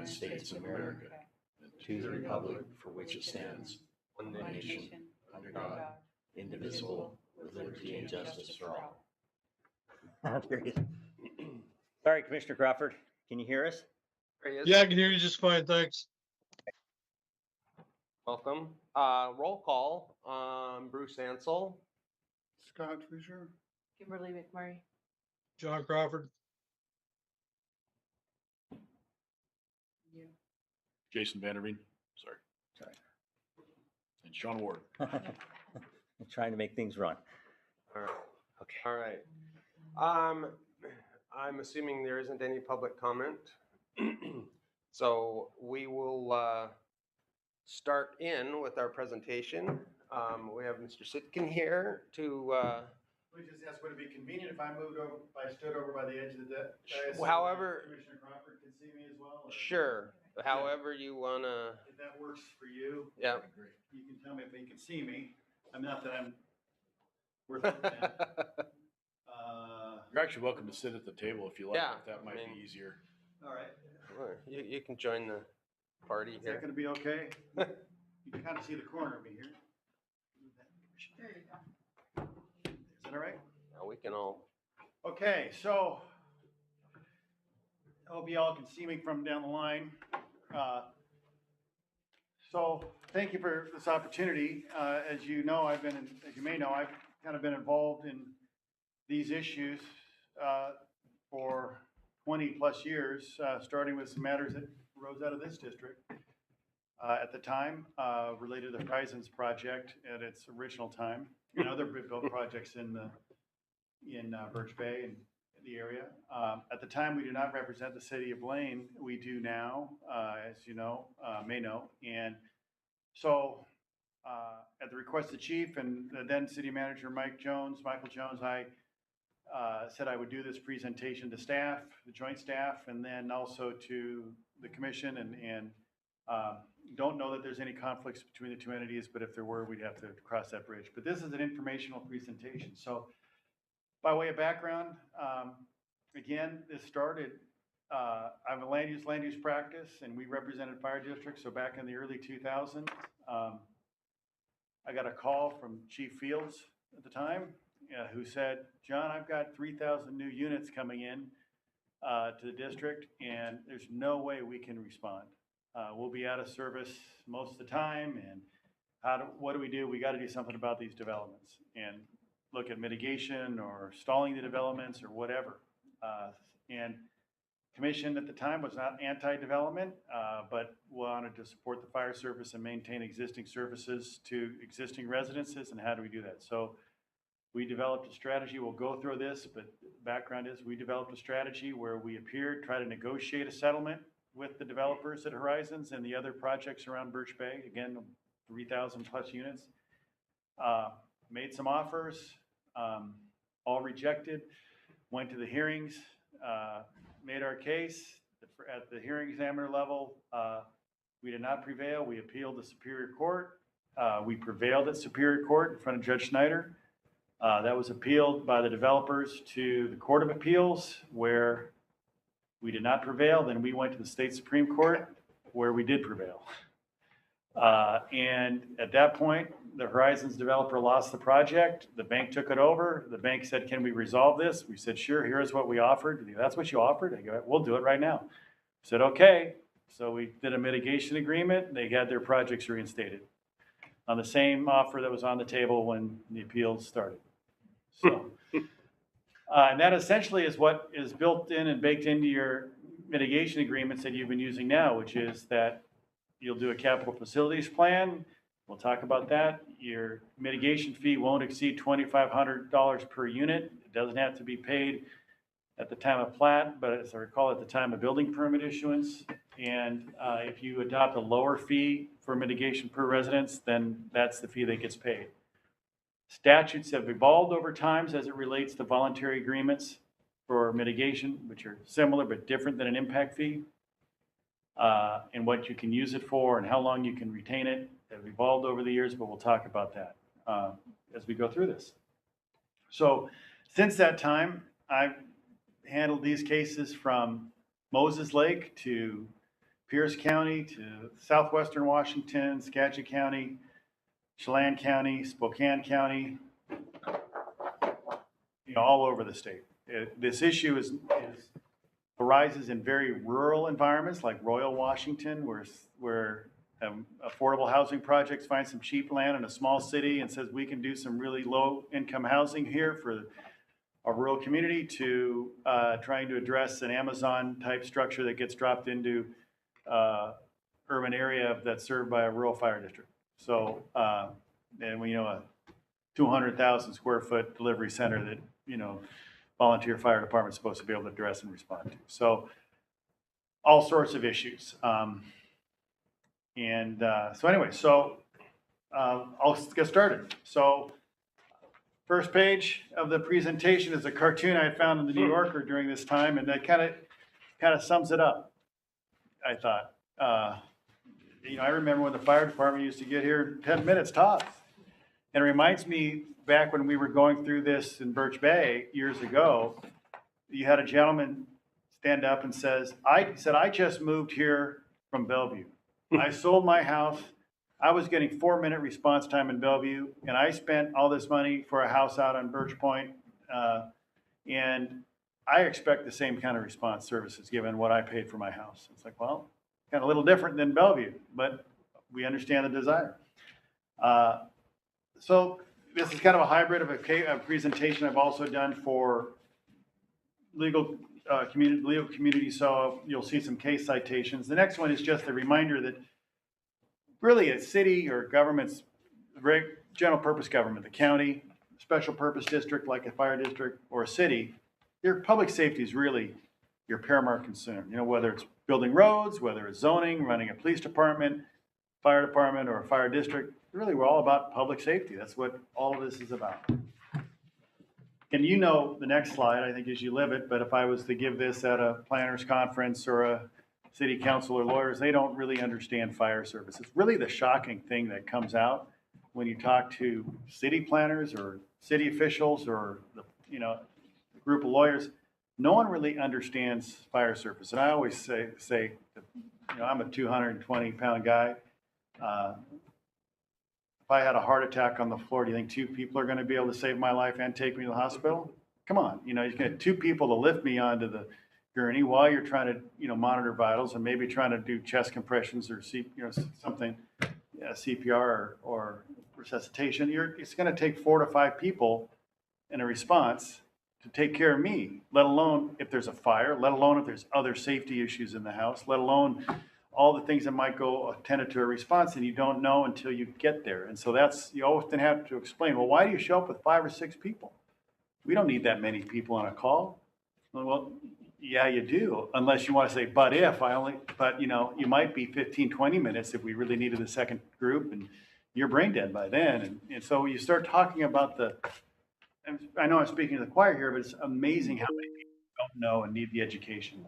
United States of America, and to the republic for which it stands, one nation, under God, indivisible, with liberty and justice for all. Very good. Sorry, Commissioner Crawford, can you hear us? There he is. Yeah, I can hear you just fine, thanks. Welcome. Roll call. Bruce Ansel. Scott Fisher. Kimberly McMurray. John Crawford. You. Jason Vanderveen. Sorry. And Sean Ward. I'm trying to make things run. All right. Okay. All right. I'm assuming there isn't any public comment. So we will start in with our presentation. We have Mr. Sitkin here to. We just asked, would it be convenient if I moved over, if I stood over by the edge of the dais? so However- Commissioner Crawford can see me as well? or- Sure. However you wanna. If that works for you. Yeah. that'd be great. You can tell me if you can see me. I'm not that I'm worth looking at. You're actually welcome to sit at the table if you like. Yeah, If that might I mean- be easier. All right. You can join the party Is that here. gonna be okay? You can kind of see the corner of me here. There you go. Is that all right? Now we can all. Okay, so I hope you all can see me from down the line. So thank you for this opportunity. As you know, as you may know, I've kind of been involved in these issues for 20 plus years, starting with some matters that arose out of this district at the time related to the Horizons project at its original time and other built projects in Birch Bay and the area. At the time, we did not represent the city of Blaine. We do now, as you know, may know. And so at the request of the chief and the then city manager, Michael Jones, I said I would do this presentation to staff, the joint staff, and then also to the commission and don't know that there's any conflicts between the two entities, but if there were, we'd have to cross that bridge. But this is an informational presentation. So by way of background, again, this started, I'm a land use practice, and we represented fire districts. So back in the early 2000s, I got a call from Chief Fields at the time, who said, John, I've got 3,000 new units coming in to the district, and there's no way we can respond. We'll be out of service most of the time, and what do we do? We got to do something about these developments and look at mitigation or stalling the developments or whatever. And commission at the time was not anti-development, but wanted to support the fire service and maintain existing services to existing residences. And how do we do that? So we developed a strategy. We'll go through this, but the background is we developed a strategy where we appeared, try to negotiate a settlement with the developers at Horizons and the other projects around Birch Bay. Again, 3,000 plus units. Made some offers, all rejected, went to the hearings, made our case. At the hearing examiner level, we did not prevail. We appealed to Superior Court. We prevailed at Superior Court in front of Judge Schneider. That was appealed by the developers to the Court of Appeals, where we did not prevail. Then we went to the state Supreme Court, where we did prevail. And at that point, the Horizons developer lost the project. The bank took it over. The bank said, can we resolve this? We said, sure, here's what we offered. That's what you offered? I go, we'll do it right now. We said, okay. So we did a mitigation agreement. They had their projects reinstated on the same offer that was on the table when the appeals started. So, and that essentially is what is built in and baked into your mitigation agreements that you've been using now, which is that you'll do a capital facilities plan. We'll talk about that. Your mitigation fee won't exceed $2,500 per unit. It doesn't have to be paid at the time of plat, but as I recall, at the time of building permit issuance. And if you adopt a lower fee for mitigation per residence, then that's the fee that gets paid. Statutes have evolved over time as it relates to voluntary agreements for mitigation, which are similar but different than an impact fee. And what you can use it for and how long you can retain it have evolved over the years, but we'll talk about that as we go through this. So since that time, I've handled these cases from Moses Lake to Pierce County to southwestern Washington, Skagit County, Chelan County, Spokane County, all over the state. This issue arises in very rural environments like Royal Washington, where affordable housing projects find some cheap land in a small city and says we can do some really low income housing here for a rural community, to trying to address an Amazon type structure that gets dropped into urban area that's served by a rural fire district. So, and we know a 200,000 square foot delivery center that, volunteer fire department's supposed to be able to address and respond to. So all sorts of issues. So anyway, I'll get started. So first page of the presentation is a cartoon I found in the New Yorker during this time, and that kind of sums it up, I thought. I remember when the fire department used to get here 10 minutes tops. And it reminds me back when we were going through this in Birch Bay years ago, you had a gentleman stand up and said, I just moved here from Bellevue. I sold my house. I was getting 4-minute response time in Bellevue, and I spent all this money for a house out on Birch Point. And I expect the same kind of response services given what I paid for my house. It's like, well, kind of a little different than Bellevue, but we understand the desire. So this is kind of a hybrid of a presentation I've also done for legal community. So you'll see some case citations. The next one is just a reminder that really a city or government's general purpose government, the county, special purpose district like a fire district or a city, your public safety is really your paramount concern. Whether it's building roads, whether it's zoning, running a police department, fire department, or a fire district. Really, we're all about public safety. That's what all of this is about. And the next slide, I think, is you live it, but if I was to give this at a planners conference or a city council or lawyers, they don't really understand fire service. It's really the shocking thing that comes out when you talk to city planners or city officials or a group of lawyers. No one really understands fire service. And I always say I'm a 220-pound guy. If I had a heart attack on the floor, do you think 2 people are going to be able to save my life and take me to the hospital? Come on, you get 2 people to lift me onto the gurney while you're trying to, monitor vitals and maybe trying to do chest compressions or something, CPR or resuscitation. It's going to take 4 to 5 people in a response to take care of me, let alone if there's a fire, let alone if there's other safety issues in the house, let alone all the things that might go attended to a response, and you don't know until you get there. And so you often have to explain, well, why do you show up with 5 or 6 people? We don't need that many people on a call. Well, yeah, you do, unless you want to say, but you might be 15, 20 minutes if we really needed a second group, and you're brain dead by then. And so you start talking about I know I'm speaking to the choir here, but it's amazing how many people don't know and need the education.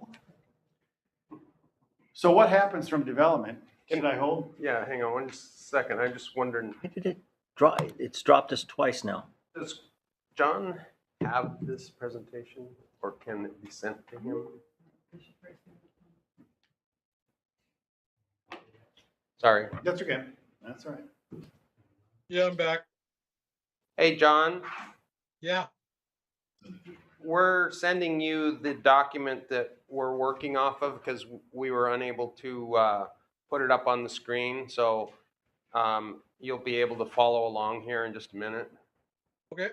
So what happens from development? Should I hold? Yeah, hang on one second. I'm just wondering, Why did it drop? It's dropped us twice now. does John have this presentation or can it be sent to him? Sorry. That's okay. That's all right. Yeah, I'm back. Hey, John, Yeah, we're sending you the document that we're working off of because we were unable to put it up on the screen. So you'll be able to follow along here in just a minute. okay.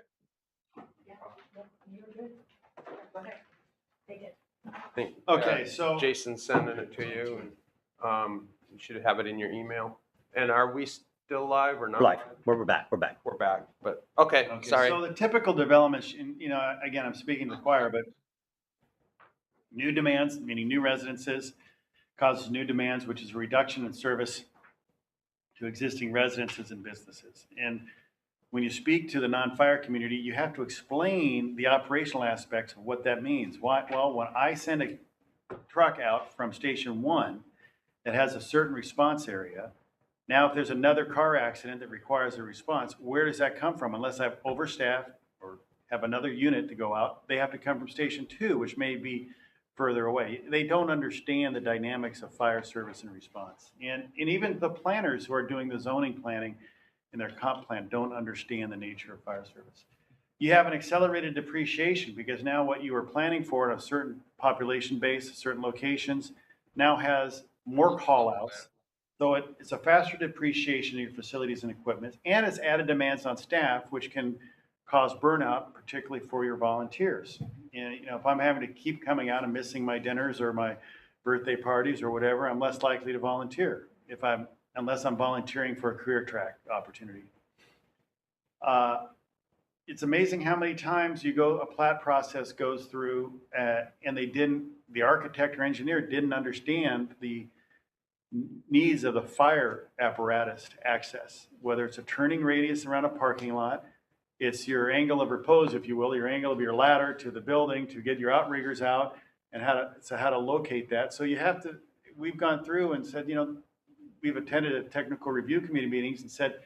I think, Okay, so Jason's sending it to you, and you should have it in your email. And are we still live or not? Live. We're back. We're back. We're back, but okay, sorry. So the typical development, again, I'm speaking to the choir, but new demands, meaning new residences, causes new demands, which is a reduction in service to existing residences and businesses. And when you speak to the non-fire community, you have to explain the operational aspects of what that means. Why? Well, when I send a truck out from Station 1 that has a certain response area, now if there's another car accident that requires a response, where does that come from? Unless I've overstaffed or have another unit to go out, they have to come from Station 2, which may be further away. They don't understand the dynamics of fire service and response. And even the planners who are doing the zoning planning in their comp plan don't understand the nature of fire service. You have an accelerated depreciation because now what you were planning for in a certain population base, certain locations, now has more call outs. So it's a faster depreciation of your facilities and equipment, and it's added demands on staff, which can cause burnout, particularly for your volunteers. And, if I'm having to keep coming out and missing my dinners or my birthday parties or whatever, I'm less likely to volunteer unless I'm volunteering for a career track opportunity. It's amazing how many times a plat process goes through and the architect or engineer didn't understand the needs of the fire apparatus to access, whether it's a turning radius around a parking lot, it's your angle of repose, if you will, your angle of your ladder to the building to get your outriggers out, and how to locate that. So we've gone through and said, we've attended a technical review committee meetings and said,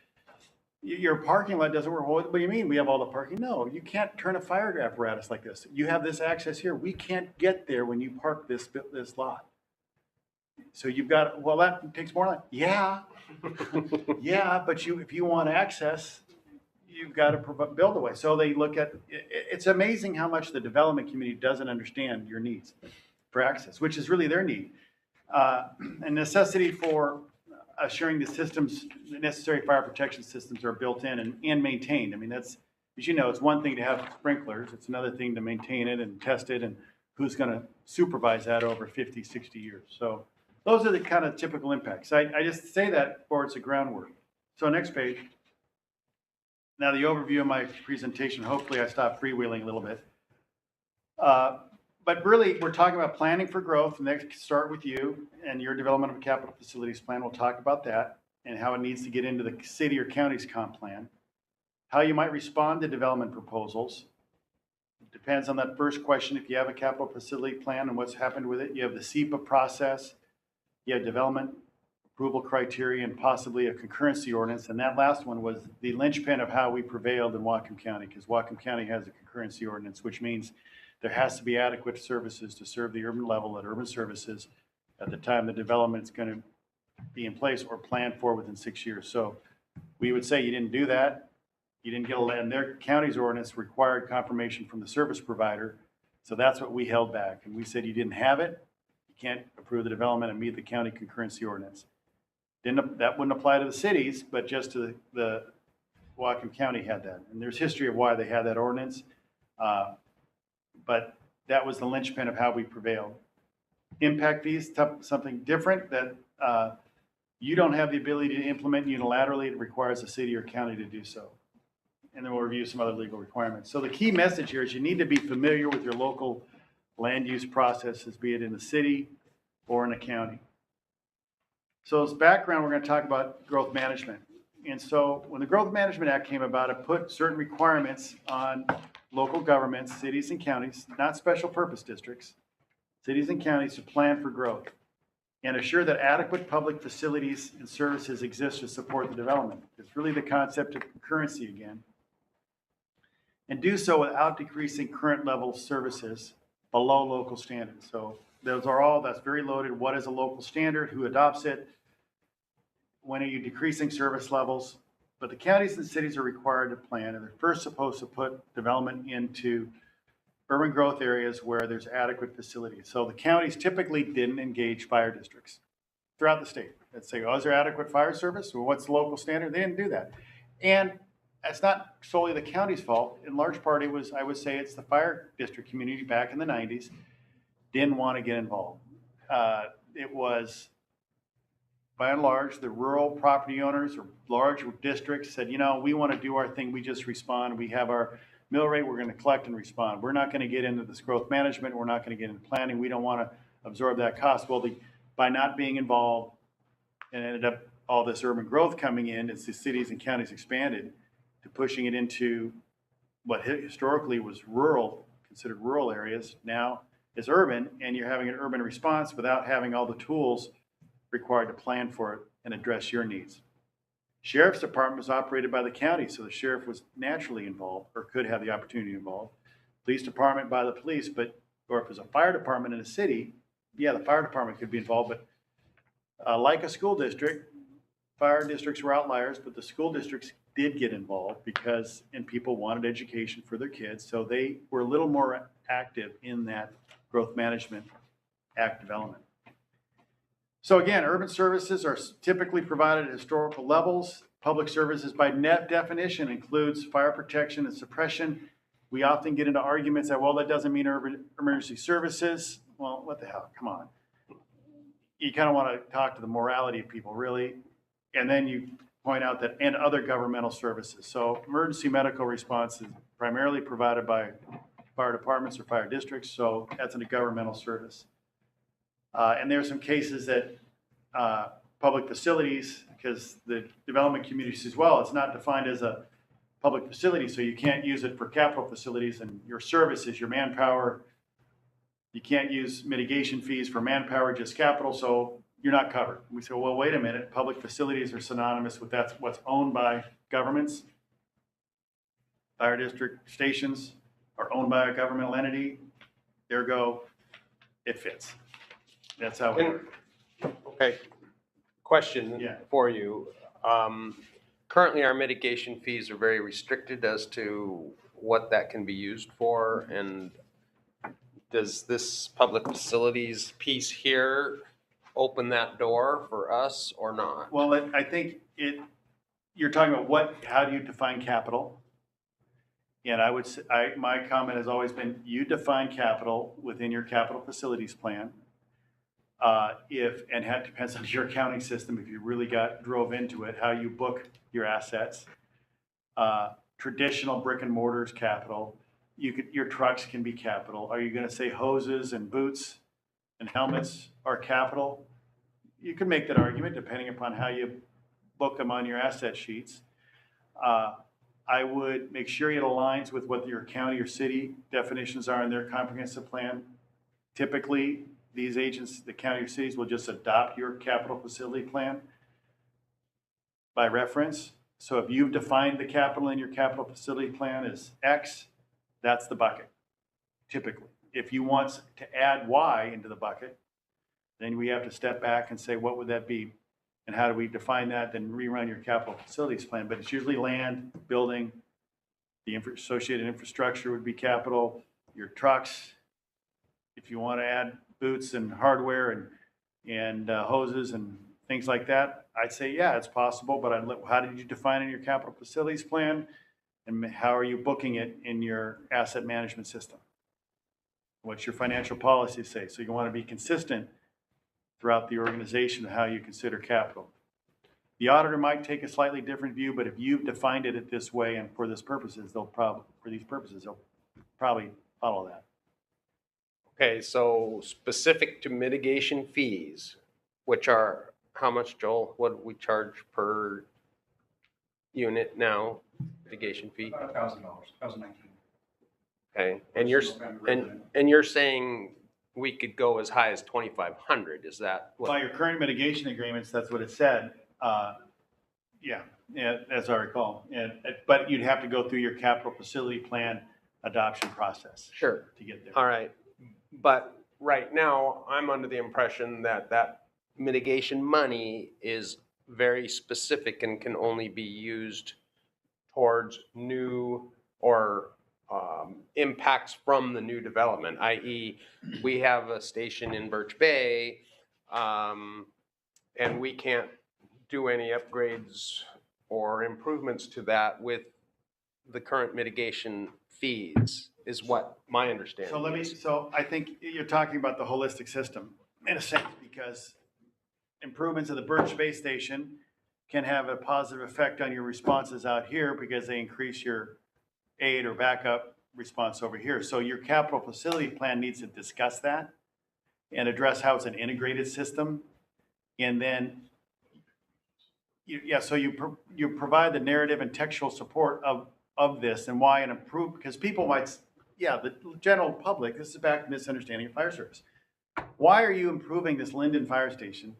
your parking lot doesn't work. What do you mean? We have all the parking? No, you can't turn a fire apparatus like this. You have this access here. We can't get there when you park this lot. So that takes more time. Yeah. Yeah, but if you want access, you've got to build a way. So they look at, it's amazing how much the development community doesn't understand your needs for access, which is really their need. A necessity for assuring the necessary fire protection systems are built in and maintained. I mean, that's, as you know, it's one thing to have sprinklers. It's another thing to maintain it and test it, and who's going to supervise that over 50, 60 years. So those are the kind of typical impacts. I just say that for it's a groundwork. So next page. Now the overview of my presentation, hopefully I stopped freewheeling a little bit. But really, we're talking about planning for growth. Next, start with you and your development of a capital facilities plan. We'll talk about that and how it needs to get into the city or county's comp plan. How you might respond to development proposals. It depends on that first question. If you have a capital facility plan and what's happened with it, you have the SEPA process, you have development approval criteria, and possibly a concurrency ordinance. And that last one was the linchpin of how we prevailed in Whatcom County, because Whatcom County has a concurrency ordinance, which means there has to be adequate services to serve the urban level at urban services at the time the development is going to be in place or planned for within 6 years. So we would say you didn't do that. You didn't get and their county's ordinance required confirmation from the service provider. So that's what we held back. And we said you didn't have it. You can't approve the development and meet the county concurrency ordinance. That wouldn't apply to the cities, but just to the Whatcom County had that. And there's history of why they had that ordinance. But that was the linchpin of how we prevailed. Impact fees, something different that you don't have the ability to implement unilaterally. It requires the city or county to do so. And then we'll review some other legal requirements. So the key message here is you need to be familiar with your local land use processes, be it in the city or in a county. So as background, we're going to talk about growth management. And so when the Growth Management Act came about, it put certain requirements on local governments, cities and counties, not special purpose districts, cities and counties to plan for growth and assure that adequate public facilities and services exist to support the development. It's really the concept of concurrency again. And do so without decreasing current level services below local standards. So that's very loaded. What is a local standard? Who adopts it? When are you decreasing service levels? But the counties and cities are required to plan, and they're first supposed to put development into urban growth areas where there's adequate facilities. So the counties typically didn't engage fire districts throughout the state. They'd say, oh, is there adequate fire service? Well, what's the local standard? They didn't do that. And it's not solely the county's fault. In large part, I would say it's the fire district community back in the 90s didn't want to get involved. It was, by and large, the rural property owners or large districts said, we want to do our thing. We just respond. We have our mill rate. We're going to collect and respond. We're not going to get into this growth management. We're not going to get into planning. We don't want to absorb that cost. Well, by not being involved, and ended up all this urban growth coming in as the cities and counties expanded to pushing it into what historically was considered rural areas. Now it's urban, and you're having an urban response without having all the tools required to plan for it and address your needs. Sheriff's Department was operated by the county, so the sheriff was naturally involved or could have the opportunity to involve. Police Department by the police, or if it's a fire department in a city, yeah, the fire department could be involved, but like a school district, fire districts were outliers, but the school districts did get involved and people wanted education for their kids. So they were a little more active in that growth management act development. So again, urban services are typically provided at historical levels. Public services by net definition includes fire protection and suppression. We often get into arguments that, well, that doesn't mean urban emergency services. Well, what the hell, come on. You kind of want to talk to the morality of people, really. And then you point out that, and other governmental services. So emergency medical response is primarily provided by fire departments or fire districts, so that's a governmental service. And there are some cases that public facilities, because the development community says, well, it's not defined as a public facility, so you can't use it for capital facilities, and your services, your manpower, you can't use mitigation fees for manpower, just capital, so you're not covered. We say, well, wait a minute, public facilities are synonymous with that's what's owned by governments. Fire district stations are owned by a governmental entity. Ergo, it fits. That's how we work. Okay, question Yeah. for you. Currently, our mitigation fees are very restricted as to what that can be used for, and does this public facilities piece here open that door for us or not? Well, I think you're talking about how do you define capital? And I would say, my comment has always been, you define capital within your capital facilities plan. And it depends on your accounting system, if you really drove into it, how you book your assets. Traditional brick and mortars capital, your trucks can be capital. Are you gonna say hoses and boots and helmets are capital? You can make that argument depending upon how you book them on your asset sheets. I would make sure it aligns with what your county or city definitions are in their comprehensive plan. Typically, these agents, the county or cities, will just adopt your capital facility plan by reference. So if you've defined the capital in your capital facility plan as X, that's the bucket, typically. If you want to add Y into the bucket, then we have to step back and say, what would that be? And how do we define that? Then rerun your capital facilities plan. But it's usually land, building, the associated infrastructure would be capital, your trucks. If you want to add boots and hardware and hoses and things like that, I'd say, yeah, it's possible, but how did you define it in your capital facilities plan? And how are you booking it in your asset management system? What's your financial policy say? So you want to be consistent throughout the organization of how you consider capital. The auditor might take a slightly different view, but if you've defined it this way and for these purposes, they'll probably follow that. Okay, so specific to mitigation fees, which are how much, Joel? What do we charge per unit now? Mitigation fee? About $1,000, 1,019. Okay, and you're saying we could go as high as 2,500? Is that what? By your current mitigation agreements, that's what it said. Yeah, as I recall. But you'd have to go through your capital facility plan adoption process. Sure. To get there. All right, but right now I'm under the impression that mitigation money is very specific and can only be used towards new or impacts from the new development, i.e. we have a station in Birch Bay and we can't do any upgrades or improvements to that with the current mitigation fees, is what my understanding is. So I think you're talking about the holistic system in a sense, because improvements of the Birch Bay station can have a positive effect on your responses out here because they increase your aid or backup response over here. So your capital facility plan needs to discuss that and address how it's an integrated system. And then, so you provide the narrative and textual support of this and why an improve, because people might, the general public, this is back to misunderstanding of fire service. Why are you improving this Linden fire station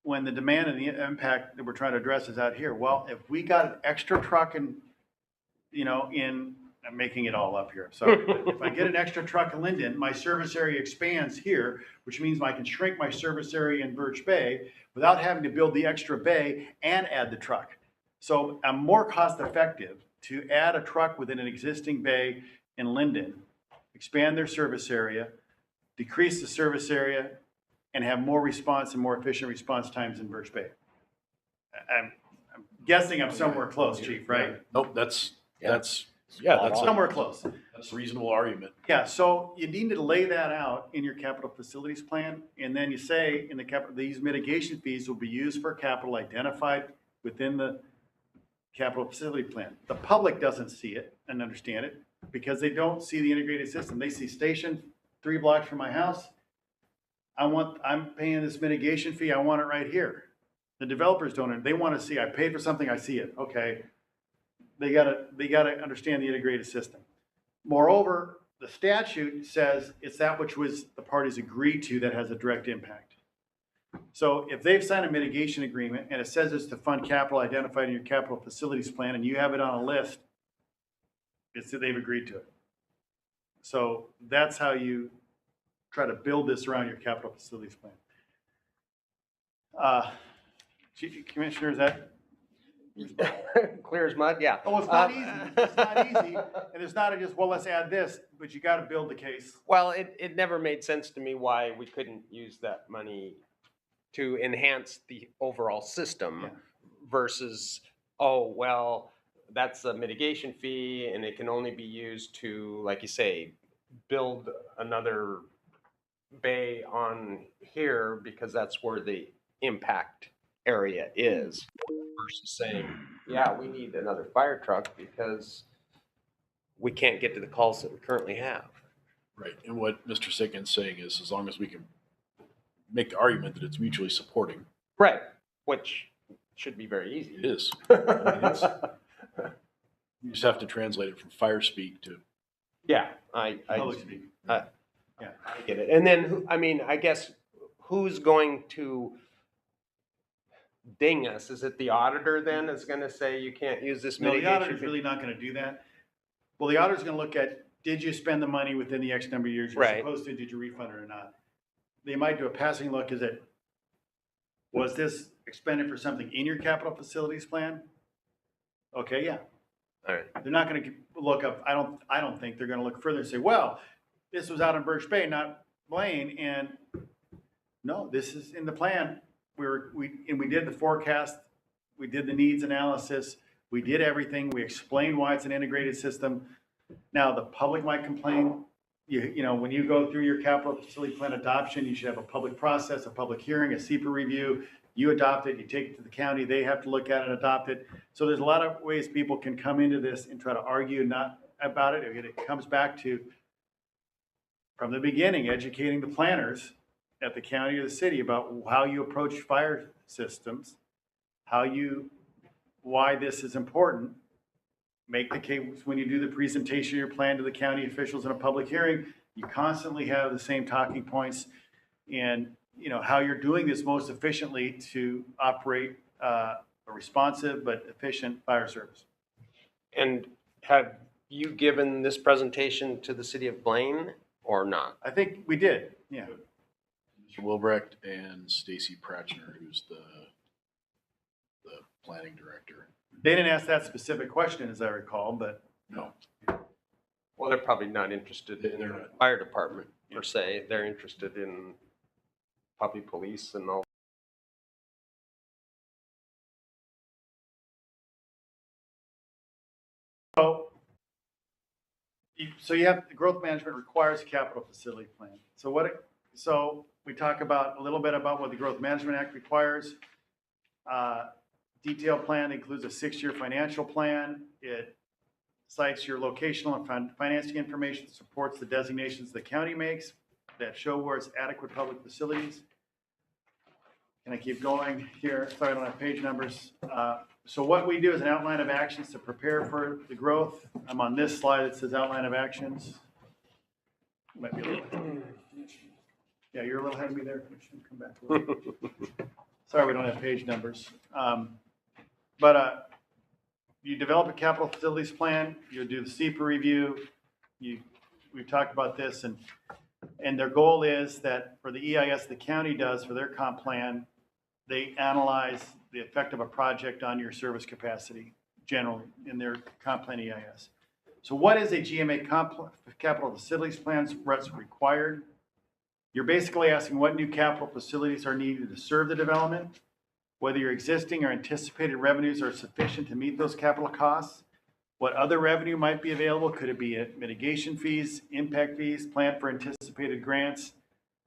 when the demand and the impact that we're trying to address is out here? Well, if we got an extra truck in I'm making it all up here, I'm sorry. But if I get an extra truck in Linden, my service area expands here, which means I can shrink my service area in Birch Bay without having to build the extra bay and add the truck. So I'm more cost effective to add a truck within an existing bay in Linden, expand their service area, decrease the service area, and have more response and more efficient response times in Birch Bay. I'm guessing I'm somewhere close, Chief, right? Nope, that's Spot on. Somewhere close. a reasonable argument. Yeah, so you need to lay that out in your capital facilities plan, and then you say in the these mitigation fees will be used for capital identified within the capital facility plan. The public doesn't see it and understand it because they don't see the integrated system. They see station 3 blocks from my house. I'm paying this mitigation fee. I want it right here. The developers don't. They want to see, I paid for something, I see it. Okay. They gotta understand the integrated system. Moreover, the statute says it's that which was the parties agreed to that has a direct impact. So if they've signed a mitigation agreement and it says it's to fund capital identified in your capital facilities plan and you have it on a list, it's that they've agreed to it. So that's how you try to build this around your capital facilities plan. Commissioner, is that? Clear as mud, yeah. Oh, it's not easy. It's not easy. And it's not just, well, let's add this, but you got to build the case. Well, it never made sense to me why we couldn't use that money to enhance the overall system Yeah. versus, oh, well, that's a mitigation fee and it can only be used to, like you say, build another bay on here because that's where the impact area is versus saying, yeah, we need another fire truck because we can't get to the calls that we currently have. Right, and what Mr. Sicken's saying is, as long as we can make the argument that it's mutually supporting, Right, which should be very easy. it is. I mean, it's- You just have to translate it from fire speak to, Yeah, I Public speak. I get it. And then, I guess, who's going to ding us? Is it the auditor then that's going to say you can't use this No, the mitigation auditor's fee? really not going to do that. Well, the auditor's going to look at, did you spend the money within the X number of years you're Right. supposed to? Did you refund it or not? They might do a passing look. Was this expended for something in your capital facilities plan? Okay, yeah. All right. They're not going to look up, I don't think they're going to look further and say, well, this was out in Birch Bay, not Blaine, and no, this is in the plan. We did the forecast, we did the needs analysis, we did everything, we explained why it's an integrated system. Now, the public might complain, you know, when you go through your capital facility plan adoption, you should have a public process, a public hearing, a CEPA review. You adopt it, you take it to the county, they have to look at it and adopt it. So there's a lot of ways people can come into this and try to argue not about it. Again, it comes back to, from the beginning, educating the planners at the county or the city about how you approach fire systems, why this is important. Make the case when you do the presentation of your plan to the county officials in a public hearing, you constantly have the same talking points and, you know, how you're doing this most efficiently to operate a responsive but efficient fire service. And have you given this presentation to the city of Blaine or not? I think we did, yeah. Mr. Wilbrecht and Stacy Pratchner, who's the planning director. They didn't ask that specific question, as I recall, but No, Well, they're probably not interested in They're the not. fire department per se. They're interested in puppy police and all. so you have, the growth management requires a capital facility plan. So we talk about a little bit about what the Growth Management Act requires. Detailed plan includes a 6-year financial plan. It cites your locational and financing information that supports the designations the county makes that show where it's adequate public facilities. Can I keep going here? Sorry, I don't have page numbers. So what we do is an outline of actions to prepare for the growth. I'm on this slide that says outline of actions. Might be a little ahead. Yeah, you're a little ahead of me there, Commissioner. Come back a little. Sorry, we don't have page numbers. But you develop a capital facilities plan, you do the SEPA review. We've talked about this, and their goal is that for the EIS the county does for their comp plan, they analyze the effect of a project on your service capacity generally in their comp plan EIS. So what is a GMA capital facilities plan? What's required? You're basically asking what new capital facilities are needed to serve the development, whether your existing or anticipated revenues are sufficient to meet those capital costs, what other revenue might be available. Could it be mitigation fees, impact fees, plan for anticipated grants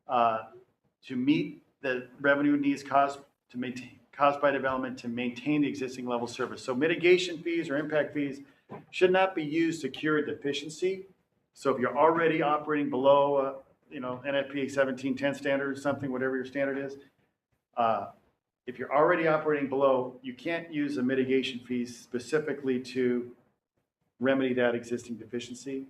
to meet the revenue needs caused by development to maintain the existing level of service. So mitigation fees or impact fees should not be used to cure a deficiency. So if you're already operating below, NFPA 1710 standard or something, whatever your standard is, if you're already operating below, you can't use the mitigation fees specifically to remedy that existing deficiency.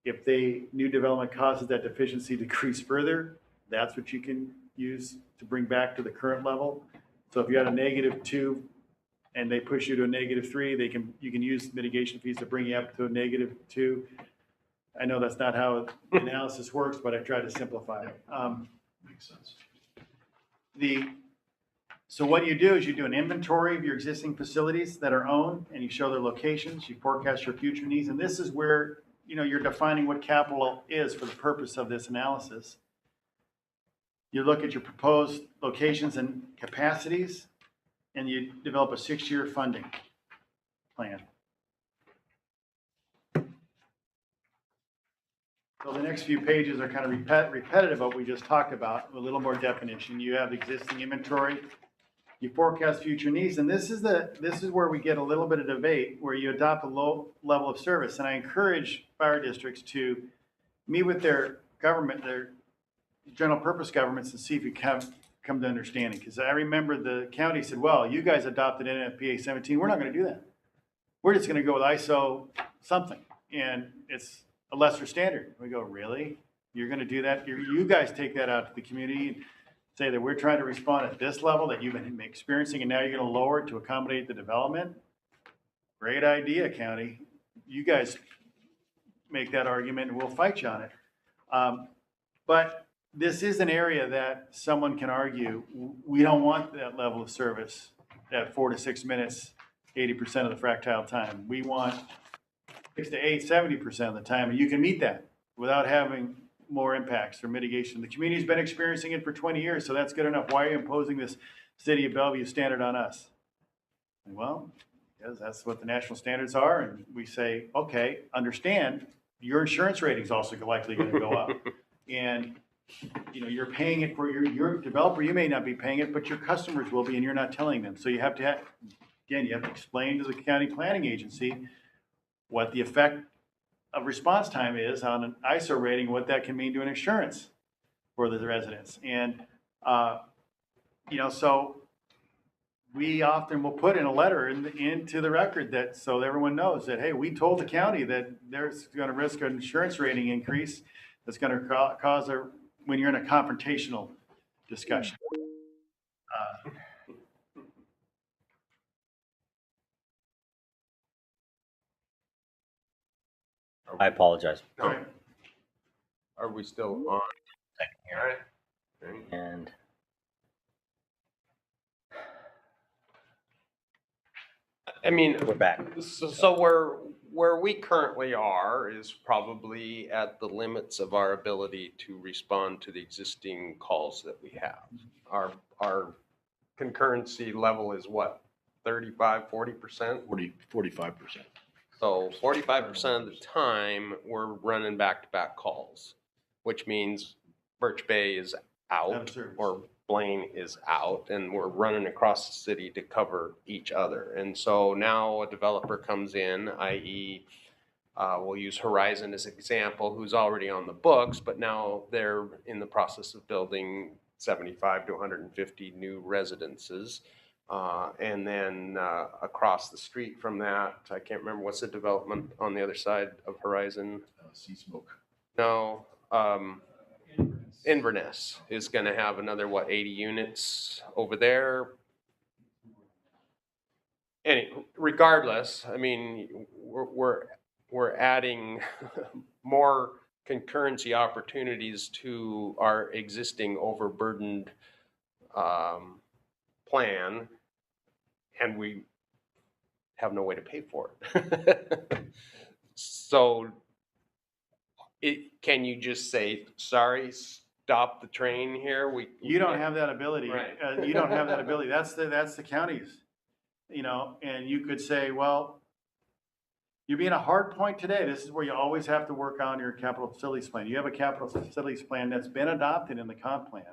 If new development causes that deficiency to decrease further, that's what you can use to bring back to the current level. So if you had a -2 and they push you to a -3, you can use mitigation fees to bring you up to a -2. I know that's not how the analysis works, but I try to simplify it. Makes sense. So what you do is you do an inventory of your existing facilities that are owned, and you show their locations, you forecast your future needs, and this is where, you're defining what capital is for the purpose of this analysis. You look at your proposed locations and capacities, and you develop a 6-year funding plan. So the next few pages are kind of repetitive of what we just talked about, with a little more definition. You have existing inventory, you forecast future needs, and this is where we get a little bit of debate, where you adopt a low level of service. And I encourage fire districts to meet with their government, their general purpose governments, and see if you come to understanding. Because I remember the county said, well, you guys adopted NFPA 17, we're not going to do that. We're just going to go with ISO something, and it's a lesser standard. We go, really? You're going to do that? You guys take that out to the community and say that we're trying to respond at this level that you've been experiencing, and now you're going to lower it to accommodate the development? Great idea, county. You guys make that argument and we'll fight you on it. But this is an area that someone can argue, we don't want that level of service at 4 to 6 minutes, 80% of the fractile time. We want 6 to 8, 70% of the time, and you can meet that without having more impacts or mitigation. The community's been experiencing it for 20 years, so that's good enough. Why are you imposing this city of Bellevue standard on us? Well, because that's what the national standards are, and we say, okay, understand, your insurance rating's also likely going to go up. And you're paying it for your developer, you may not be paying it, but your customers will be, and you're not telling them. So you have to explain to the county planning agency what the effect of response time is on an ISO rating, what that can mean to an insurance for the residents. And, so we often will put in a letter into the record that, so everyone knows that, hey, we told the county that there's going to risk an insurance rating increase that's going to cause when you're in a confrontational discussion. I apologize. Okay. Are we still on? All right. And I mean, we're back. so where we currently are is probably at the limits of our ability to respond to the existing calls that we have. Our concurrency level is what, 35, 40%? 45%. So 45% of the time, we're running back-to-back calls, which means Birch Bay is out or Blaine is out, and we're running across the city to cover each other. And so now a developer comes in, i.e., we'll use Horizon as an example, who's already on the books, but now they're in the process of building 75 to 150 new residences. And then across the street from that, I can't remember, what's the development on the other side of Horizon? Sea Smoke. No, Inverness is going to have another, 80 units over there. regardless, I mean, we're adding more concurrency opportunities to our existing overburdened plan, and we have no way to pay for it. So can you just say, sorry, stop the train here? You don't have that ability. Right. You don't have that ability. That's the county's, and you could say, well, you're being a hard point today. This is where you always have to work on your capital facilities plan. You have a capital facilities plan that's been adopted in the comp plan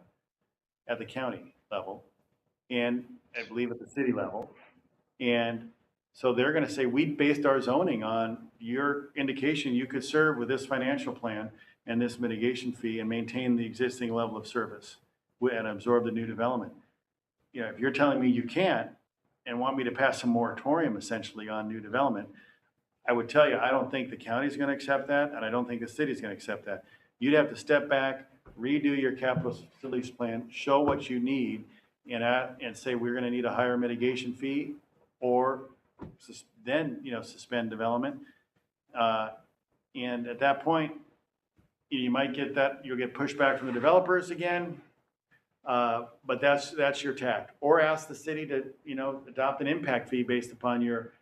at the county level, and I believe at the city level. And so they're gonna say, we based our zoning on your indication you could serve with this financial plan and this mitigation fee and maintain the existing level of service and absorb the new development. If you're telling me you can't and want me to pass a moratorium essentially on new development, I would tell you, I don't think the county's gonna accept that, and I don't think the city's gonna accept that. You'd have to step back, redo your capital facilities plan, show what you need, and say, we're gonna need a higher mitigation fee, or then, suspend development. And at that point, you might get that, you'll get pushback from the developers again, but that's your tact. Or ask the city to, adopt an impact fee based upon your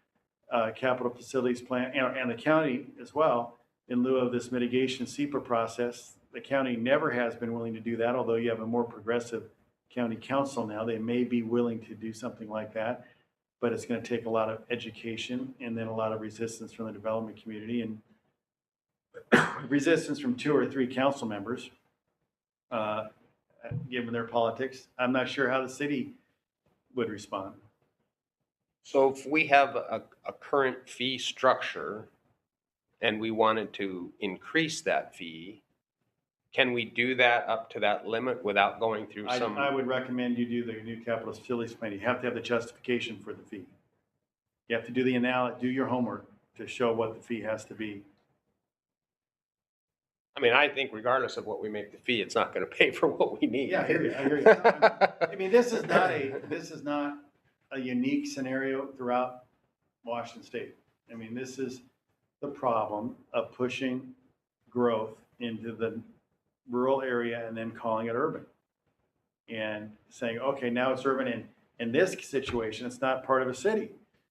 capital facilities plan, and the county as well, in lieu of this mitigation SEPA process. The county never has been willing to do that, although you have a more progressive county council now. They may be willing to do something like that, but it's going to take a lot of education and then a lot of resistance from the development community and resistance from 2 or 3 council members, given their politics. I'm not sure how the city would respond. So if we have a current fee structure and we wanted to increase that fee, can we do that up to that limit without going through some? I would recommend you do the new capital facilities plan. You have to have the justification for the fee. You have to do the analysis, do your homework to show what the fee has to be. I mean, I think regardless of what we make the fee, it's not going to pay for what we need. Yeah, I hear you. I mean, this is not a unique scenario throughout Washington State. I mean, this is the problem of pushing growth into the rural area and then calling it urban. And saying, okay, now it's urban. And in this situation, it's not part of a city.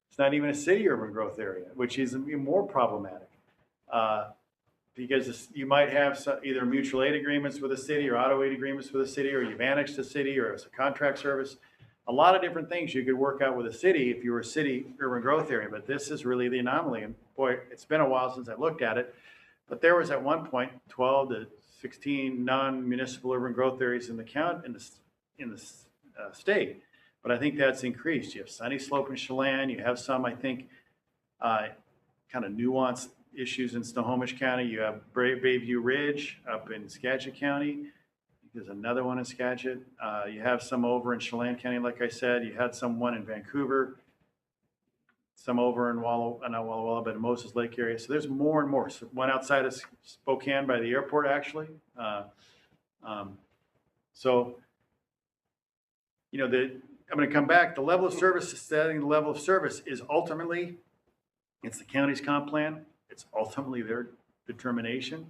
It's not even a city urban growth area, which is more problematic. Because you might have either mutual aid agreements with a city or auto aid agreements with a city, or you've annexed a city, or it's a contract service. A lot of different things you could work out with a city if you were a city urban growth area, but this is really the anomaly. And boy, it's been a while since I looked at it, but there was at one point 12 to 16 non-municipal urban growth areas in the state. But I think that's increased. You have Sunny Slope and Chelan. You have some, I think, kind of nuanced issues in Snohomish County. You have Bayview Ridge up in Skagit County. There's another one in Skagit. You have some over in Chelan County, like I said. You had one in Vancouver, some over in not Walla Walla, but in Moses Lake area. So there's more and more. So one outside of Spokane by the airport, actually. So, I'm going to come back. The level of service, setting the level of service is ultimately, it's the county's comp plan. It's ultimately their determination.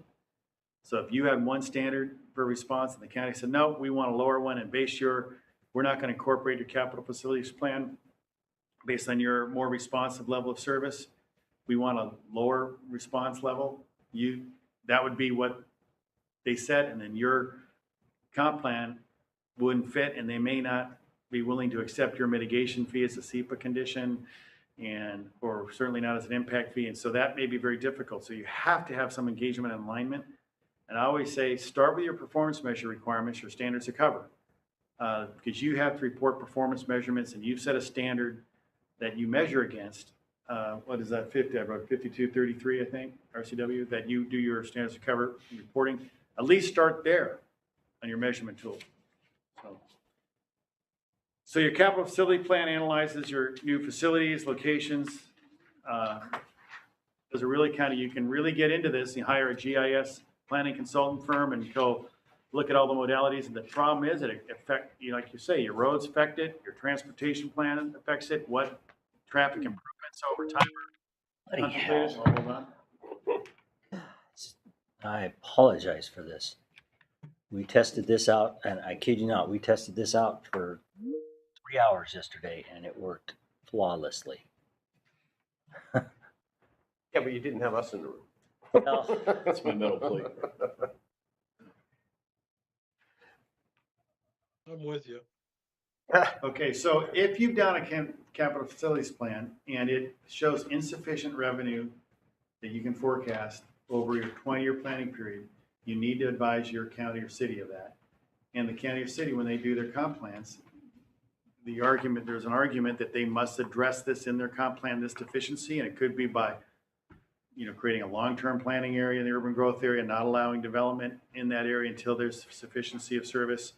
So if you have one standard for response and the county said, no, we want a lower one, and we're not going to incorporate your capital facilities plan based on your more responsive level of service. We want a lower response level. That would be what they said, and then your comp plan wouldn't fit, and they may not be willing to accept your mitigation fee as a SEPA condition, or certainly not as an impact fee. And so that may be very difficult. So you have to have some engagement and alignment. And I always say, start with your performance measure requirements, your standards of cover, because you have to report performance measurements, and you've set a standard that you measure against. What is that? 50? I wrote 5233, I think, RCW, that you do your standards of cover reporting. At least start there on your measurement tool. So your capital facility plan analyzes your new facilities, locations. Does it really you can really get into this. You hire a GIS planning consultant firm and go look at all the modalities. And the problem is it affects, like you say, your roads affect it, your transportation plan affects it, what traffic improvements over time are contemplated? I'll hold on. I apologize for this. We tested this out, and I kid you not, we tested this out for 3 hours yesterday, and it worked flawlessly. Yeah, but you didn't have us in the room. Well, That's my metal plate. I'm with you. Okay, so if you've done a capital facilities plan and it shows insufficient revenue that you can forecast over your 20-year planning period, you need to advise your county or city of that. And the county or city, when they do their comp plans, there's an argument that they must address this in their comp plan, this deficiency, and it could be by, creating a long-term planning area in the urban growth area, not allowing development in that area until there's sufficiency of service.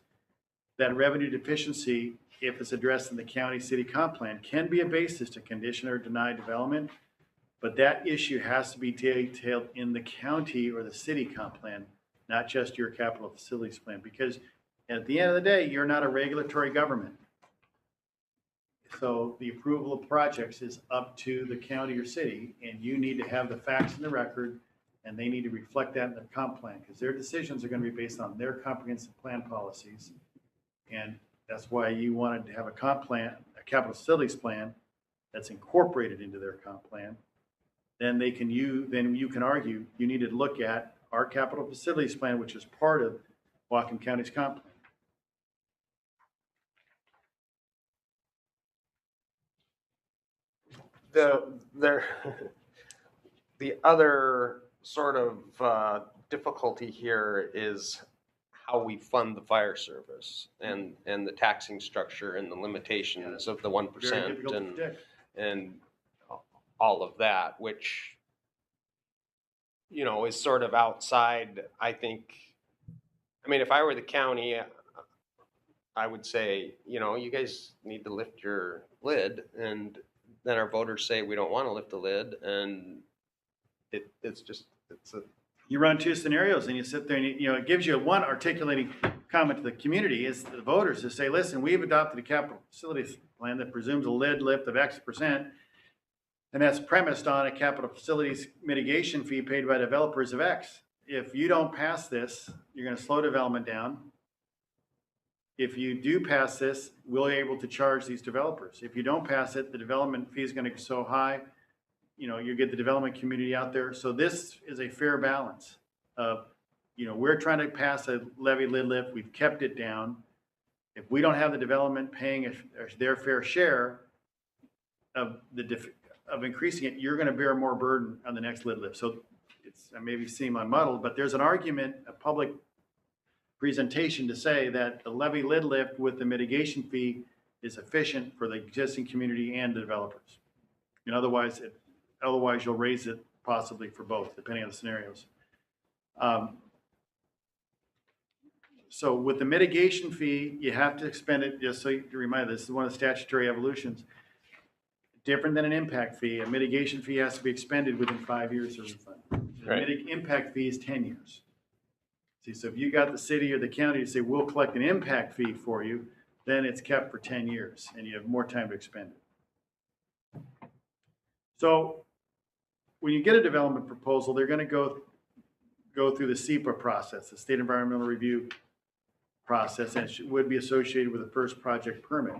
That revenue deficiency, if it's addressed in the county city comp plan, can be a basis to condition or deny development. But that issue has to be detailed in the county or the city comp plan, not just your capital facilities plan, because at the end of the day, you're not a regulatory government. So the approval of projects is up to the county or city, and you need to have the facts in the record, and they need to reflect that in the comp plan, because their decisions are going to be based on their comprehensive plan policies. And that's why you wanted to have a comp plan, a capital facilities plan that's incorporated into their comp plan. Then you can argue you need to look at our capital facilities plan, which is part of Whatcom County's comp plan. The other sort of difficulty here is how we fund the fire service and the taxing structure and the limitations of the 1% Very difficult to predict. and all of that, which, is sort of outside, I think. I mean, if I were the county, I would say, you guys need to lift your lid, and then our voters say we don't want to lift the lid, and You run two scenarios and you sit there and, it gives you one articulating comment to the community is the voters to say, listen, we've adopted a capital facilities plan that presumes a lid lift of X%. And that's premised on a capital facilities mitigation fee paid by developers of X. If you don't pass this, you're going to slow development down. If you do pass this, we'll be able to charge these developers. If you don't pass it, the development fee is going to be so high, you get the development community out there. So this is a fair balance of, we're trying to pass a levy lid lift. We've kept it down. If we don't have the development paying their fair share of increasing it, you're going to bear more burden on the next lid lift. So I maybe seem unmuddled, but there's an argument, a public presentation to say that the levy lid lift with the mitigation fee is efficient for the existing community and the developers. And otherwise you'll raise it possibly for both, depending on the scenarios. So with the mitigation fee, you have to expend it, just so you remind, this is one of the statutory evolutions. Different than an impact fee, a mitigation fee has to be expended within 5 years of refund. Right. The impact fee is 10 years. See, so if you got the city or the county to say, we'll collect an impact fee for you, then it's kept for 10 years and you have more time to expend it. So when you get a development proposal, they're going to go through the SEPA process, the State Environmental Review process, and it would be associated with the first project permit.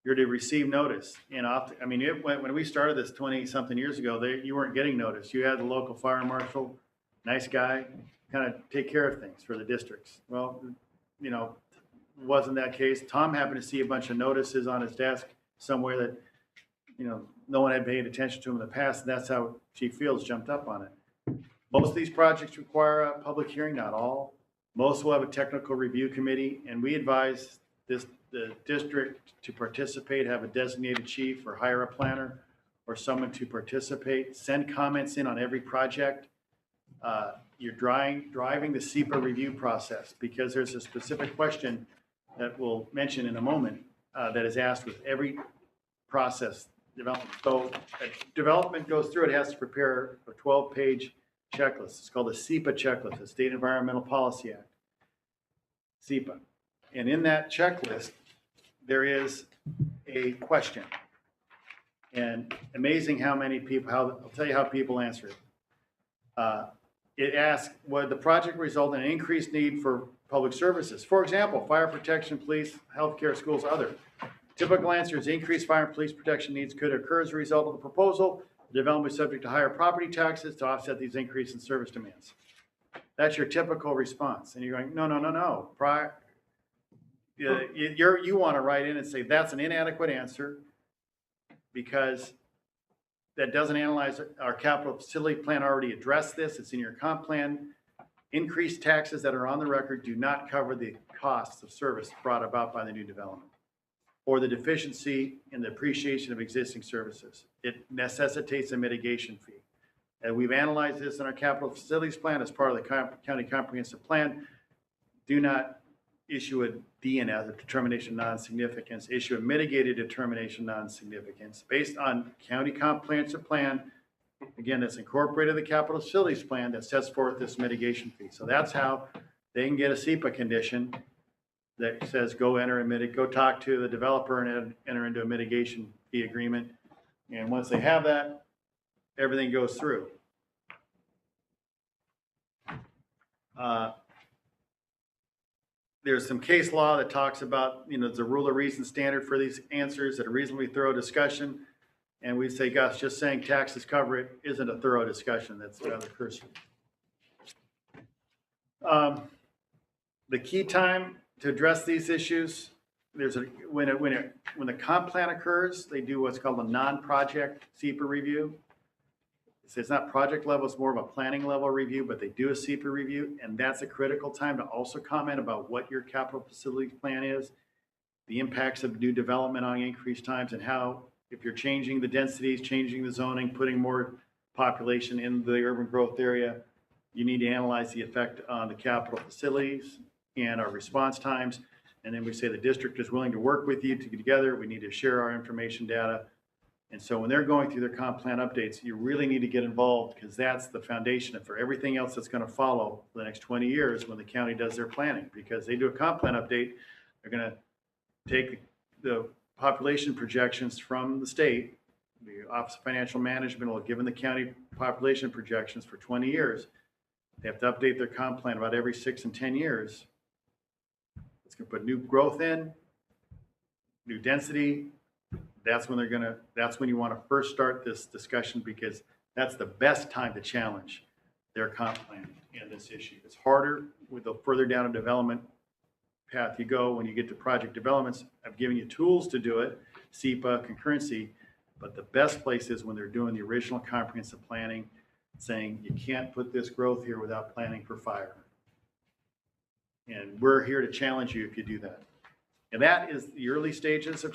You're to receive notice. And when we started this 20-something years ago, you weren't getting notice. You had the local fire marshal, nice guy, kind of take care of things for the districts. Well, wasn't that case. Tom happened to see a bunch of notices on his desk somewhere that, no one had paid attention to him in the past, and that's how Chief Fields jumped up on it. Most of these projects require a public hearing, not all. Most will have a technical review committee, and we advise the district to participate, have a designated chief or hire a planner or someone to participate, send comments in on every project. You're driving the SEPA review process because there's a specific question that we'll mention in a moment that is asked with every process development. So development goes through, it has to prepare a 12-page checklist. It's called the SEPA checklist, the State Environmental Policy Act, SEPA. And in that checklist, there is a question. And amazing how many people, I'll tell you how people answer it. It asks, would the project result in an increased need for public services? For example, fire protection, police, healthcare, schools, other. Typical answer is increased fire and police protection needs could occur as a result of the proposal. The development is subject to higher property taxes to offset these increases in service demands. That's your typical response. And you're going, no. You want to write in and say that's an inadequate answer because that doesn't analyze our capital facility plan already addressed this. It's in your comp plan. Increased taxes that are on the record do not cover the costs of service brought about by the new development or the deficiency in the appreciation of existing services. It necessitates a mitigation fee. And we've analyzed this in our capital facilities plan as part of the county comprehensive plan. Do not issue a DNS, a determination of non-significance, issue a mitigated determination of non-significance based on county comprehensive plan. Again, that's incorporated in the capital facilities plan that sets forth this mitigation fee. So that's how they can get a SEPA condition that says go talk to the developer and enter into a mitigation fee agreement. And once they have that, everything goes through. There's some case law that talks about, the rule of reason standard for these answers at a reasonably thorough discussion. And we say, gosh, just saying taxes cover it isn't a thorough discussion. That's rather cursory. The key time to address these issues, when the comp plan occurs, they do what's called a non-project SEPA review. So it's not project level, it's more of a planning level review, but they do a SEPA review, and that's a critical time to also comment about what your capital facilities plan is, the impacts of new development on increased times, and how, if you're changing the densities, changing the zoning, putting more population in the urban growth area, you need to analyze the effect on the capital facilities and our response times. And then we say the district is willing to work with you to get together. We need to share our information data. And so when they're going through their comp plan updates, you really need to get involved because that's the foundation for everything else that's going to follow for the next 20 years when the county does their planning. Because they do a comp plan update, they're going to take the population projections from the state. The Office of Financial Management will have given the county population projections for 20 years. They have to update their comp plan about every 6 and 10 years. It's going to put new growth in, new density. That's when you want to first start this discussion because that's the best time to challenge their comp plan and this issue. It's harder with the further down a development path you go when you get to project developments. I've given you tools to do it, SEPA, concurrency, but the best place is when they're doing the original comprehensive planning, saying you can't put this growth here without planning for fire. And we're here to challenge you if you do that. And that is the early stages of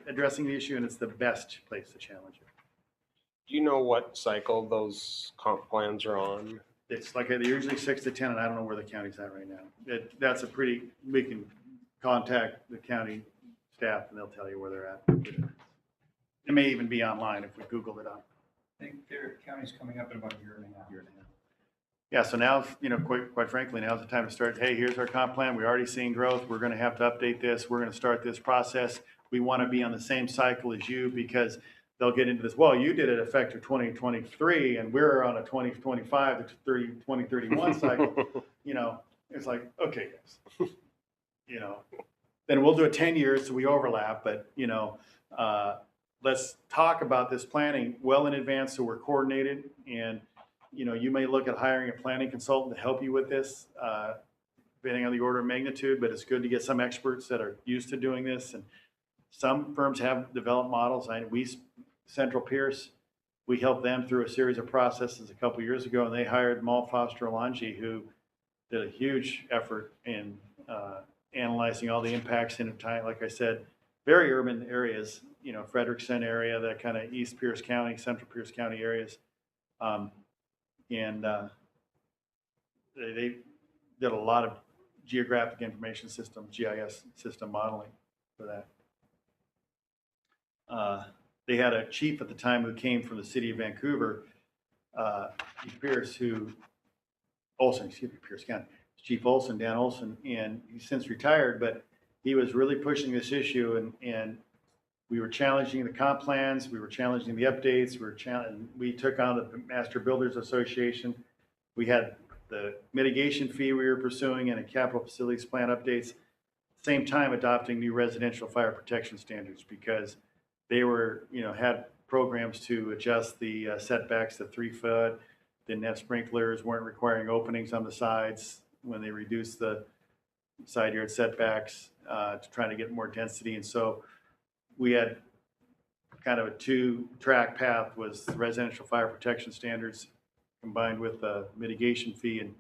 addressing the issue, and it's the best place to challenge it. Do you know what cycle those comp plans are on? It's like they're usually 6 to 10, and I don't know where the county's at right now. We can contact the county staff, and they'll tell you where they're at. It may even be online if we Google it up. I think their county's coming up in about a year and a half. Yeah, so now, quite frankly, now's the time to start, hey, here's our comp plan. We're already seeing growth. We're going to have to update this. We're going to start this process. We want to be on the same cycle as you because they'll get into this, well, you did it effective 2023 and we're on a 2025 to 2031 cycle. It's like, okay, guys, then we'll do it 10 years so we overlap, but, let's talk about this planning well in advance so we're coordinated. And you may look at hiring a planning consultant to help you with this, depending on the order of magnitude, but it's good to get some experts that are used to doing this. And some firms have developed models. Central Pierce, we helped them through a series of processes a couple years ago, and they hired Mal Foster Alonji, who did a huge effort in analyzing all the impacts in a time, like I said, very urban areas, Frederickson area, that kind of East Pierce County, Central Pierce County areas. They did a lot of geographic information system, GIS system modeling for that. They had a chief at the time who came from the city of Vancouver, Pierce County, Chief Olson, Dan Olson, and he's since retired, but he was really pushing this issue and We were challenging the comp plans, we were challenging the updates, we took on the Master Builders Association. We had the mitigation fee we were pursuing and a capital facilities plan updates. Same time adopting new residential fire protection standards because they were, had programs to adjust the setbacks to 3 foot, didn't have sprinklers, weren't requiring openings on the sides when they reduced the side yard setbacks to try to get more density. And so we had kind of a 2-track path was residential fire protection standards combined with a mitigation fee. And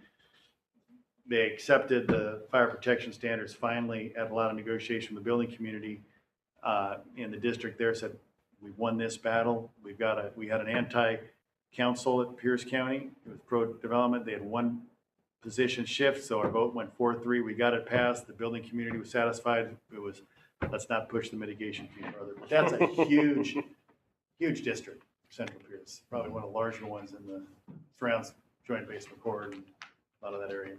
they accepted the fire protection standards finally at a lot of negotiation with the building community. And the district there said, we won this battle. We had an anti-council at Pierce County. It was pro-development. They had one position shift, so our vote went 4-3. We got it passed. The building community was satisfied. It was, let's not push the mitigation fee further. But that's a huge, huge district, Central Pierce. Probably one of the larger ones in the surrounds Joint Base McCord and a lot of that area.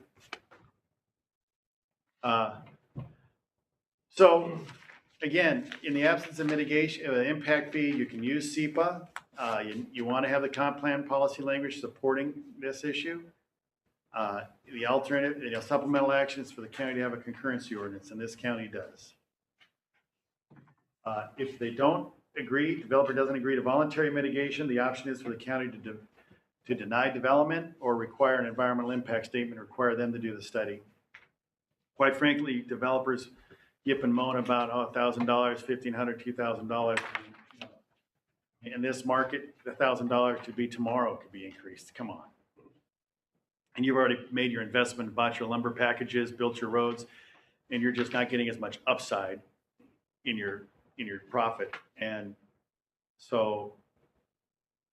So again, in the absence of mitigation, impact fee, you can use SEPA. You want to have the comp plan policy language supporting this issue. The alternative, supplemental actions for the county to have a concurrency ordinance, and this county does. If they don't agree, developer doesn't agree to voluntary mitigation, the option is for the county to deny development or require an environmental impact statement, require them to do the study. Quite frankly, developers yip and moan about $1,000, $1,500, $2,000. In this market, $1,000 could be tomorrow, could be increased. Come on. And you've already made your investment, bought your lumber packages, built your roads, and you're just not getting as much upside in your profit. And so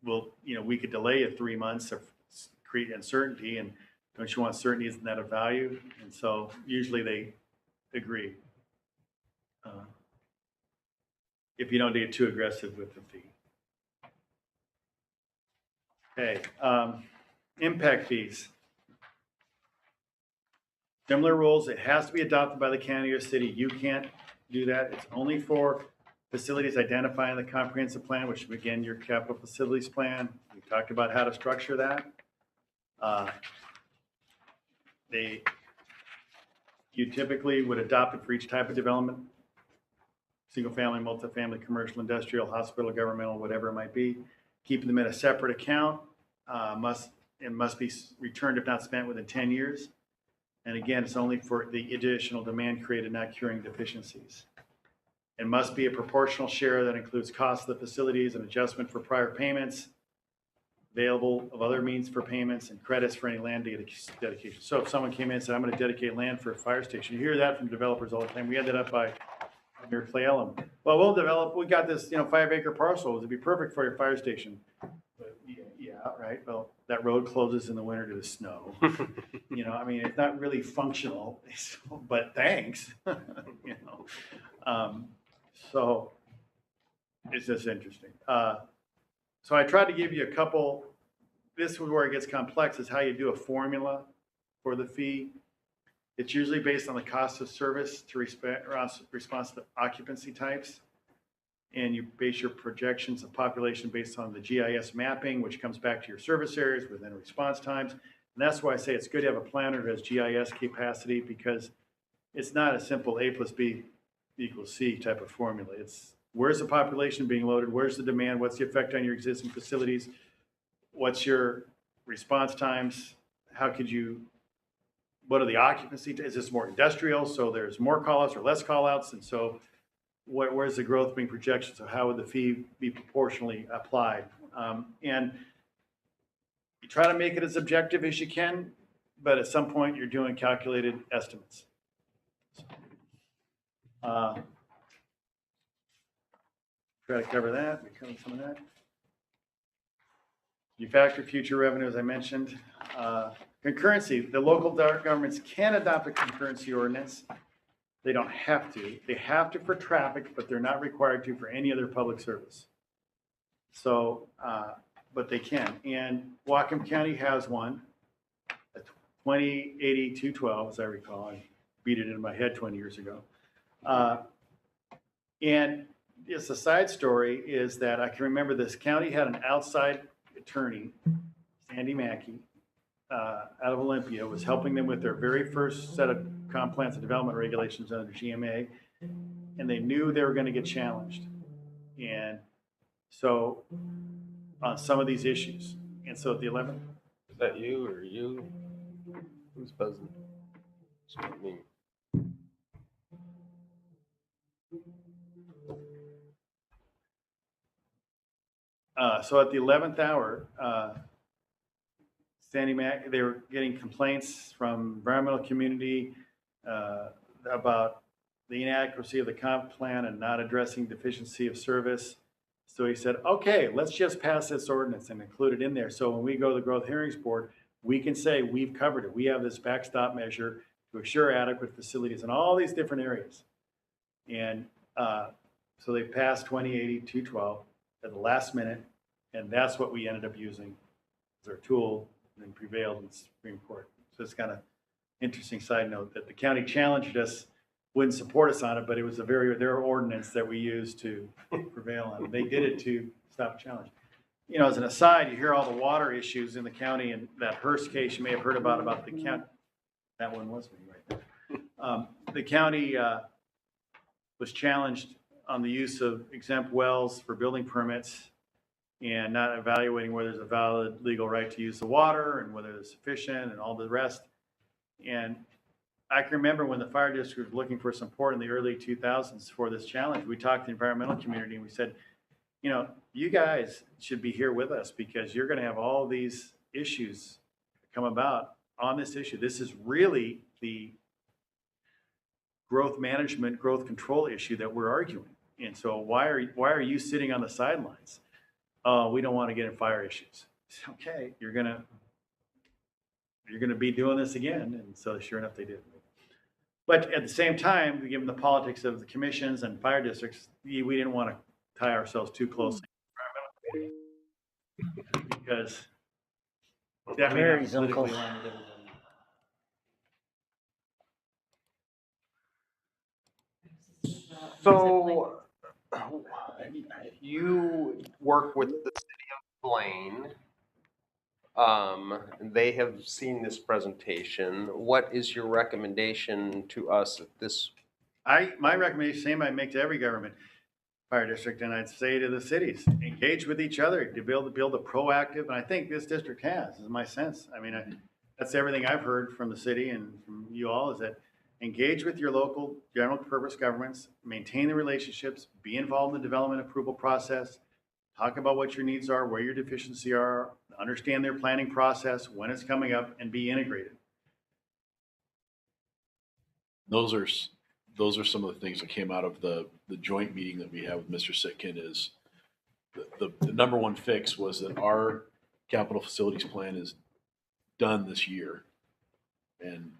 we could delay it 3 months or create uncertainty, and don't you want certainty? Isn't that a value? And so usually they agree. If you don't get too aggressive with the fee. Okay, impact fees. Similar rules, it has to be adopted by the county or city. You can't do that. It's only for facilities identifying the comprehensive plan, which would begin your capital facilities plan. We talked about how to structure that. You typically would adopt it for each type of development, single family, multifamily, commercial, industrial, hospital, governmental, whatever it might be. Keeping them in a separate account, must be returned if not spent within 10 years. And again, it's only for the additional demand created, not curing deficiencies. It must be a proportional share that includes cost of the facilities and adjustment for prior payments, available of other means for payments, and credits for any land dedication. So if someone came in and said, I'm going to dedicate land for a fire station, you hear that from developers all the time. We ended up by near Clay Ellum. Well, we got this 5-acre parcel. It'd be perfect for your fire station. But yeah, right. Well, that road closes in the winter to the snow. It's not really functional, but thanks. So it's just interesting. So I tried to give you a couple. This is where it gets complex, is how you do a formula for the fee. It's usually based on the cost of service to response to occupancy types. And you base your projections of population based on the GIS mapping, which comes back to your service areas within response times. And that's why I say it's good to have a planner who has GIS capacity, because it's not a simple A plus B equals C type of formula. It's where's the population being loaded? Where's the demand? What's the effect on your existing facilities? What's your response times? What are the occupancy? Is this more industrial? So there's more call outs or less call outs. And so where's the growth being projected? So how would the fee be proportionally applied? And you try to make it as objective as you can, but at some point you're doing calculated estimates. Try to cover that. We covered some of that. You factor future revenue, as I mentioned. Concurrency. The local governments can adopt a concurrency ordinance. They don't have to. They have to for traffic, but they're not required to for any other public service. So, but they can. And Whatcom County has one, 2080-212, as I recall. I beat it into my head 20 years ago. And Yes, the side story is that I can remember this county had an outside attorney, Sandy Mackey, out of Olympia, was helping them with their very first set of comp plans and development regulations under GMA, and they knew they were going to get challenged. And so on some of these issues. And so at the 11th, Is that you or you? Who's buzzing? It's not me. So at the 11th hour, Sandy Mac, they were getting complaints from environmental community about the inadequacy of the comp plan and not addressing deficiency of service. So he said, okay, let's just pass this ordinance and include it in there. So when we go to the Growth Hearings Board, we can say we've covered it. We have this backstop measure to assure adequate facilities in all these different areas. And so they passed 2080-212 at the last minute, and that's what we ended up using as our tool and prevailed in the Supreme Court. So it's kind of interesting side note that the county challenged us, wouldn't support us on it, but it was their ordinance that we used to prevail on it. They did it to stop a challenge. You know, as an aside, you hear all the water issues in the county, and that Hearst case you may have heard about the county. That one was me right there. The county was challenged on the use of exempt wells for building permits and not evaluating whether there's a valid legal right to use the water and whether it's sufficient and all the rest. And I can remember when the fire district was looking for support in the early 2000s for this challenge, we talked to the environmental community and we said, you know, you guys should be here with us because you're going to have all these issues come about on this issue. This is really the growth management, growth control issue that we're arguing. And so why are you sitting on the sidelines? We don't want to get in fire issues. Okay, you're gonna be doing this again. And so sure enough, they did. But at the same time, given the politics of the commissions and fire districts, we didn't want to tie ourselves too closely because that may not Mary's uncle. politically align with everybody. So you work with the city of Blaine. They have seen this presentation. What is your recommendation to us at this? My recommendation, same I make to every government fire district, and I'd say to the cities, engage with each other to build a proactive, and I think this district has, is my sense. I mean, that's everything I've heard from the city and from you all, is that engage with your local general purpose governments, maintain the relationships, be involved in the development approval process, talk about what your needs are, where your deficiencies are, understand their planning process, when it's coming up, and be integrated. Those are some of the things that came out of the joint meeting that we had with Mr. Sitkin. Is the number one fix was that our capital facilities plan is done this year and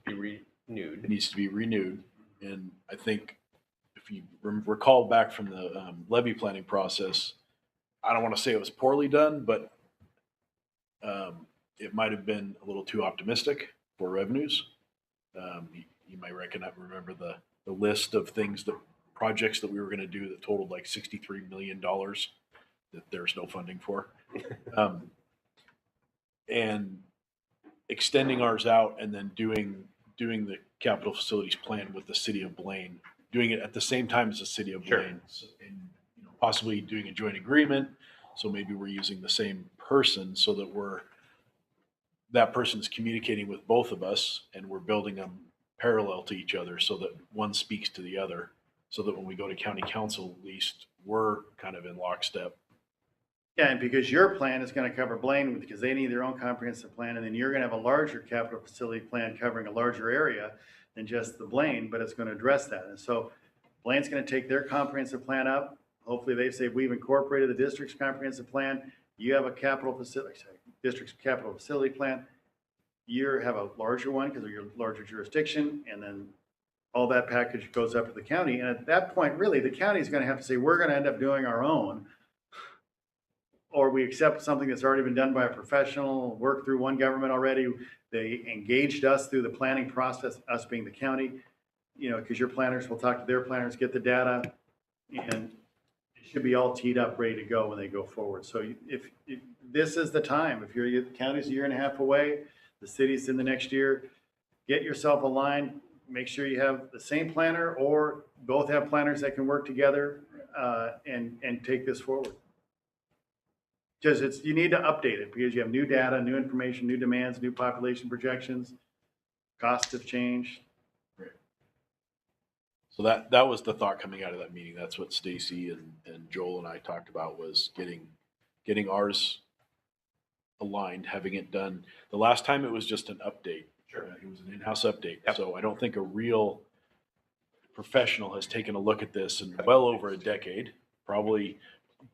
Be renewed. it needs to be renewed. And I think if you recall back from the levy planning process, I don't want to say it was poorly done, but it might have been a little too optimistic for revenues. You might remember the list of projects that we were going to do that totaled like $63 million that there's no funding for. And extending ours out and then doing the capital facilities plan with the city of Blaine, doing it at the same time as the city of Blaine, and possibly doing a joint agreement. So maybe we're using the same person so that that person's communicating with both of us and we're building them parallel to each other so that one speaks to the other, so that when we go to county council, at least we're kind of in lockstep. Yeah, and because your plan is going to cover Blaine, because they need their own comprehensive plan, and then you're going to have a larger capital facility plan covering a larger area than just the Blaine, but it's going to address that. And so Blaine's going to take their comprehensive plan up. Hopefully they say we've incorporated the district's comprehensive plan. You have a district's capital facility plan. You have a larger one because of your larger jurisdiction, and then all that package goes up to the county. And at that point, really, the county is going to have to say, we're going to end up doing our own, or we accept something that's already been done by a professional, worked through one government already. They engaged us through the planning process, us being the county, because your planners will talk to their planners, get the data, And it should be all teed up, ready to go when they go forward. So if this is the time, if the county's a year and a half away, the city's in the next year, get yourself aligned, make sure you have the same planner or both have planners that can work together, and take this forward. Because you need to update it because you have new data, new information, new demands, new population projections, costs have changed. So that was the thought coming out of that meeting. That's what Stacy and Joel and I talked about, was getting ours aligned, having it done. The last time it was just an update. Sure. It was an in-house update. Yep. So I don't think a real professional has taken a look at this in well over a decade. Probably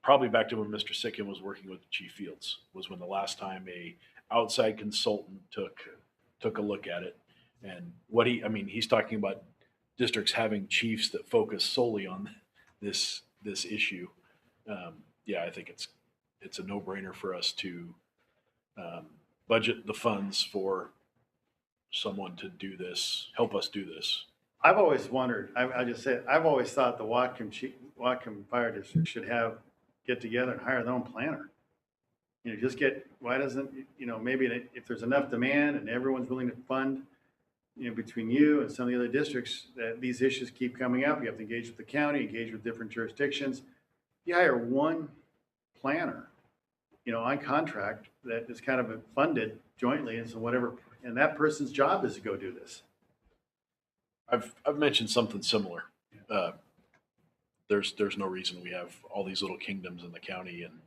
back to when Mr. Sickin was working with Chief Fields was when the last time a outside consultant took a look at it. And he's talking about districts having chiefs that focus solely on this issue. I think it's a no-brainer for us to budget the funds for someone to do this, help us do this. I've always wondered, I've always thought the Whatcom Fire District should get together and hire their own planner. Why doesn't, maybe if there's enough demand and everyone's willing to fund, between you and some of the other districts, that these issues keep coming up, you have to engage with the county, engage with different jurisdictions. You hire one planner, on contract that is kind of funded jointly, and so and that person's job is to go do this. I've mentioned something similar. There's no reason we have all these little kingdoms in the county, and